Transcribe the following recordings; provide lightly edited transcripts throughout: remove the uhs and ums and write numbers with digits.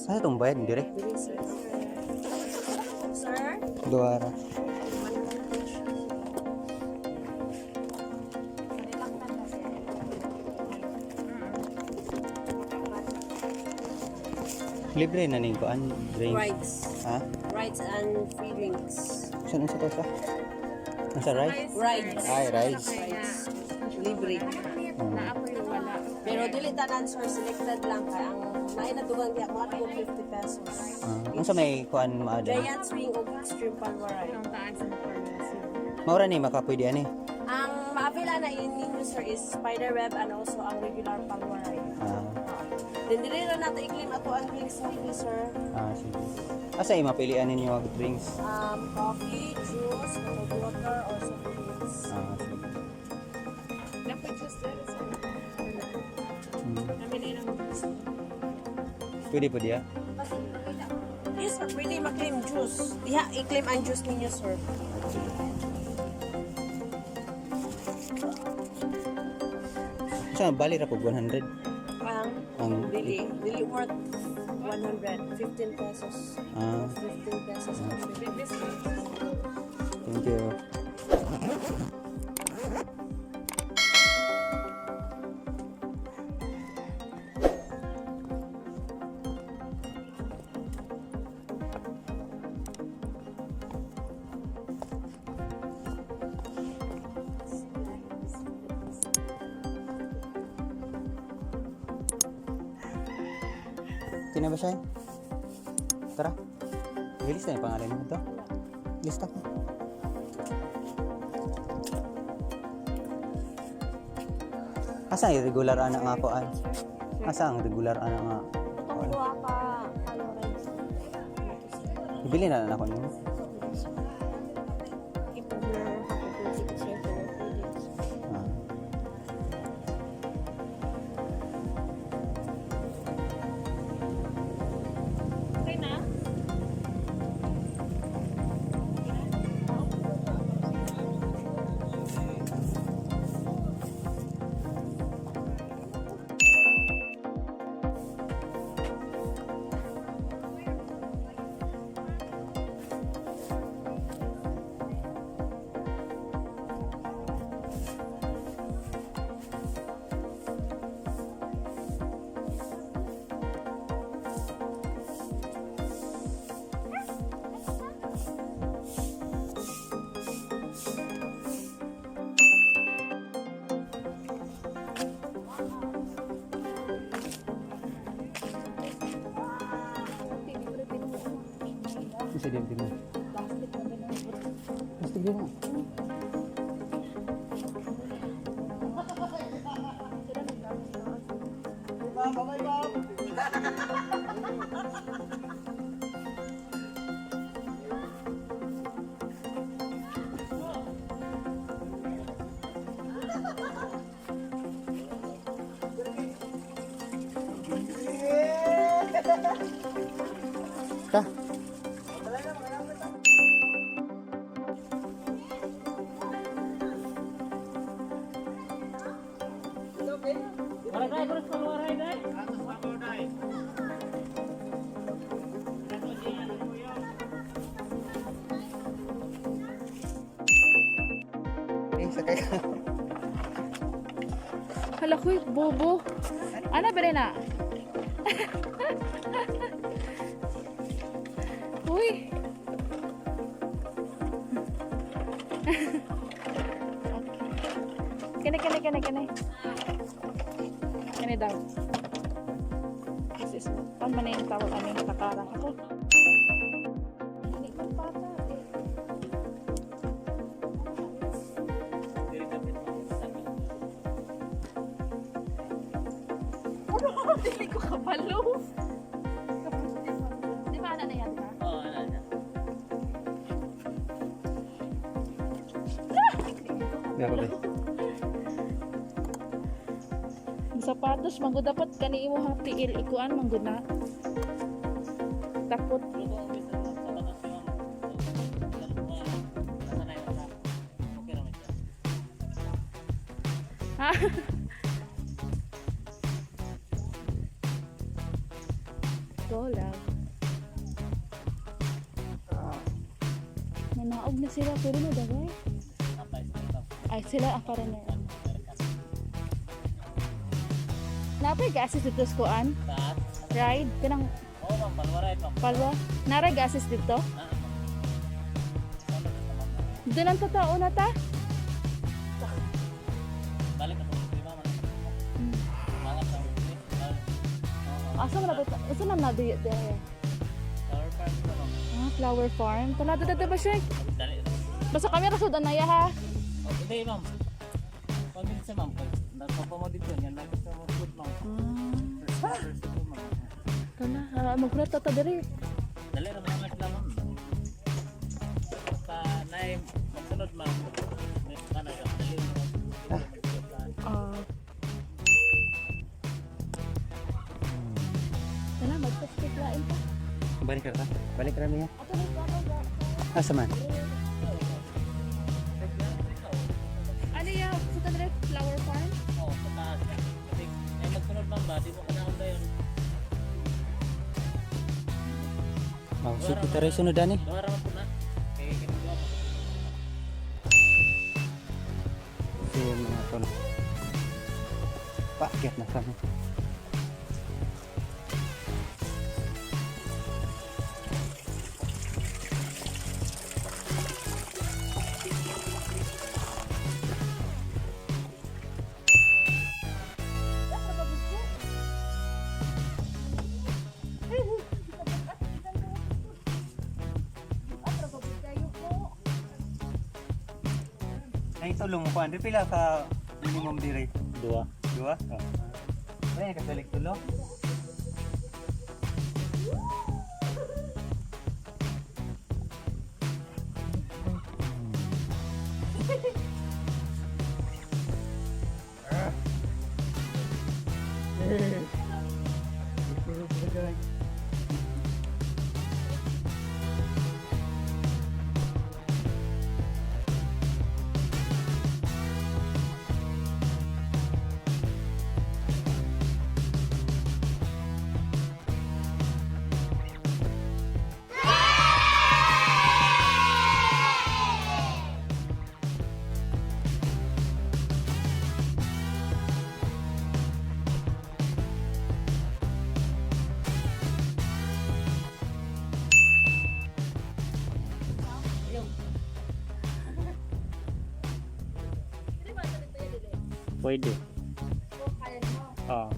Sa itong bayad, hindi rin. Sir? Duara. Libre na ning kuan drinks. Rides. Ha? Rides and free drinks. Saan sa to sa? Nasa rice? Rides. Ay, rice. Rides. Libre. Pero dili tanan sir, selected lang kay ang nainadugang diya mga 250 pesos. Ano sa may kuan maada? Giant swing o extreme palwaray. Maura ni makapwede ani. Ang maapila na ninyo sir is spider web and also ang regular palwaray. Then dili na nato i-claim ato ang drinks ni sir. Sige. Asa yung mapilian ninyo ang drinks? Coffee, juice, water, or soft drinks. Sige. Pwede po diya? Yes sir, pwede mag-claim juice. Diha, i-claim ang juice ninyo sir. Sa bali ra po 100. Ang dili worth 115 pesos. 15 pesos. Thank you. Kina ba siya? Tara. Ilista na yung pangalan mo ito. Lista ko. Asa ang regular anak nga ko ay? Asa ang regular anak nga? Tuwa ka. Ibili na lang ako nyo. Bisa din mo. Plastic din mo. Ta. Sakay ka. Hala ko, bobo. Ano ba rin na? Uy. Kene. Kene daw. This is, pan man yung tawag ano yung takarang ako. Hindi man pata eh. Dili ko kabalo. Di ba na yan ka? Oo, na. Grabe. Sapatos manggo dapat kani imo hati ikuan manggo na. Takot. Ha? Go lang. sila pwede na dagay. Ay, sila ang foreigner. Napay ga-assist dito sa kuan? Ride? Kanang... Oo, ma'am. Palwa ride, ma'am. Palwa? Naray ga-assist dito? Dito lang totoo na ta? Balik na po. Ma'am. Mangat lang. Asa mo na ba? Asa na na di? Flower farm po, ma'am. Ah, flower farm. Talado dito ba siya? Dali. Basta kami rasudan na ya ha. Oh, hindi, ma'am. Pag-minsan, ma'am. Nagpapa mo dito. Yan, nagpapa mo food, ma'am. First food, ma'am. Kana, magkulat ta diri. Dali, naman lang sila, ma'am. Basta, naay, magsunod, ma'am. Dali, Ah. Kana magpastik lain pa. Balik ka. Balik ka niya. Ato ni plano. Asa man? Ano ya? Sa diri flower farm? Oo, sa taas. Kasi, ay magsunod, ma'am ba? Di mo kanaon ba yun? Oh, so kita rin sunod, Dani. Luhara mo po na. Kaya kinagawa mo. Kasi mga ito na. Paakyat na kami. Ay, tulong mo pa. Hindi pila ka minimum dire? Dua. Dua? Oo. Ay, kasalik tulong. Pwede. Oo.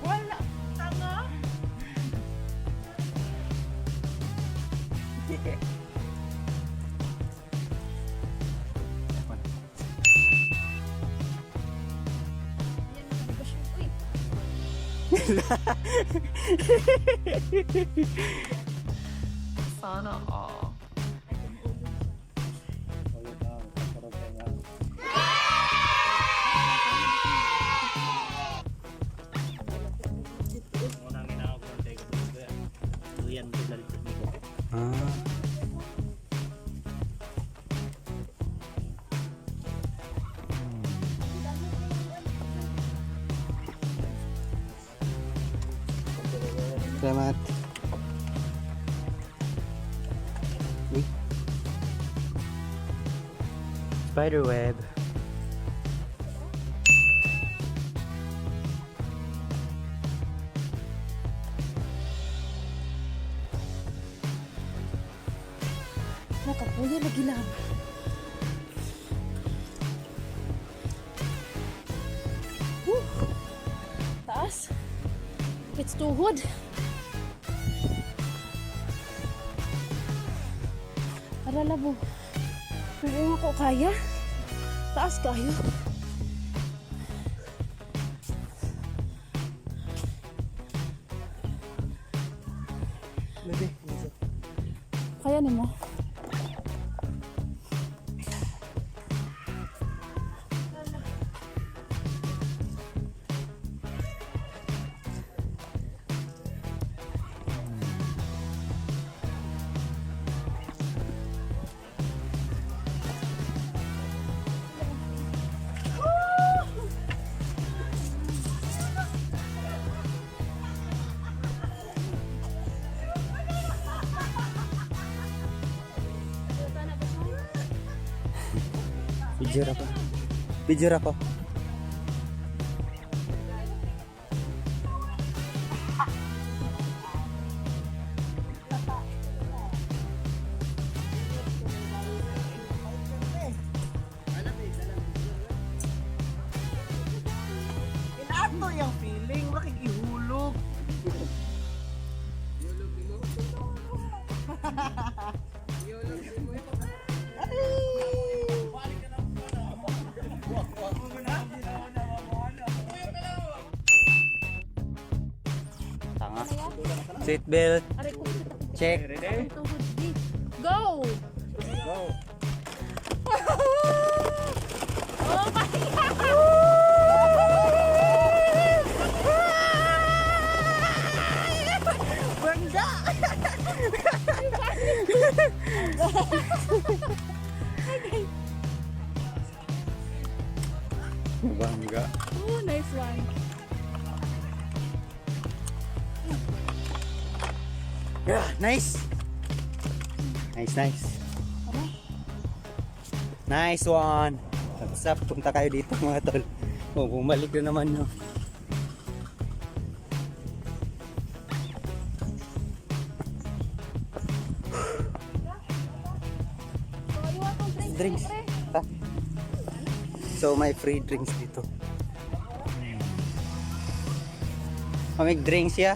Wala. Tanga. Sana all. Salamat. Uy. Spider web. Nakapuya lagi lang. Taas. It's tuhod. Arala mo. Pero ako kaya. Taas kayo. Kaya ni mo. Picture ako. Picture ako. Inato yung feeling, makikihulog. Tanga. Seatbelt. Check. Go! Go. Oh my God! Bangga! Bangga. Oh, nice one. Yeah, nice. Nice. Nice one. Tapos punta kayo dito mga tol. Oh, bumalik na naman no. Drinks. Ta. So may free drinks dito. May drinks ya.